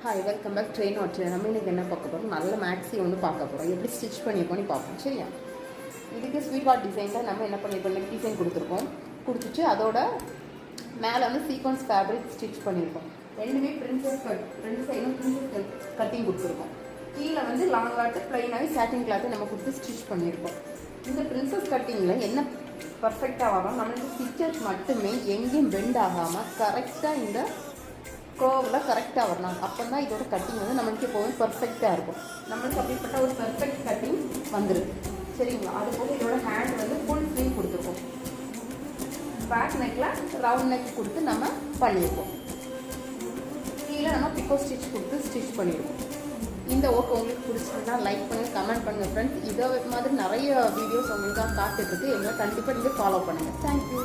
Hi welcome back train watch. நம்ம இன்றைக்கி என்ன பார்க்க போகிறோம்? நல்ல மேக்ஸி ஒன்று பார்க்க போகிறோம். எப்படி ஸ்டிச் பண்ணியிருக்கோன்னு பார்ப்போம். சரியா? இதுக்கு ஸ்வீட் ஹார்ட் டிசைனில் நம்ம என்ன பண்ணியிருக்கோம், நெக் டிசைன் கொடுத்துருக்கோம். கொடுத்துட்டு அதோட மேலே வந்து சீக்வன்ஸ் ஃபேப்ரிக் ஸ்டிச் பண்ணியிருக்கோம். ரெண்டுமே பிரின்சஸ் கட், ரெண்டு சைடும் பிரின்சஸ் கட்டிங் கொடுத்துருக்கோம். கீழே வந்து லாங் கிளாத்து ப்ளைனாகவே சாட்டின் கிளாத்து நம்ம கொடுத்து ஸ்டிச் பண்ணியிருக்கோம். இந்த பிரின்சஸ் கட்டிங்கில் என்ன பர்ஃபெக்டாக வரும், நம்மளுக்கு ஸ்டிச்சஸ் மட்டுமே எங்கேயும் பெண்ட் ஆகாமல் கரெக்டாக இந்த கோவில் கரெக்டாக வரணும். அப்போ தான் இதோட கட்டிங் வந்து நம்மளுக்கு எப்போவுமே பர்ஃபெக்டாக இருக்கும். நம்மளுக்கு அப்படிப்பட்ட ஒரு பர்ஃபெக்ட் கட்டிங் வந்துருக்கு. சரிங்களா? அது போக இதோட ஹேண்ட் வந்து ஃபுல் ஸ்லீவ் கொடுத்துருக்கோம். பேக் நெக்கில் ரவுண்ட் நெக் கொடுத்து நம்ம பண்ணியிருக்கோம். கீழே நம்ம பிக்கோ ஸ்டிச் கொடுத்து ஸ்டிச் பண்ணியிருக்கோம். இந்த ஒர்க் உங்களுக்கு பிடிச்சிருந்தா லைக் பண்ணுங்கள், கமெண்ட் பண்ணுங்கள் ஃப்ரெண்ட்ஸ். இதே மாதிரி நிறைய வீடியோஸ் உங்களுக்காக காத்துட்ருக்கு. எங்களை கண்டிப்பாக நீங்கள் ஃபாலோ பண்ணுங்கள். தேங்க்யூ.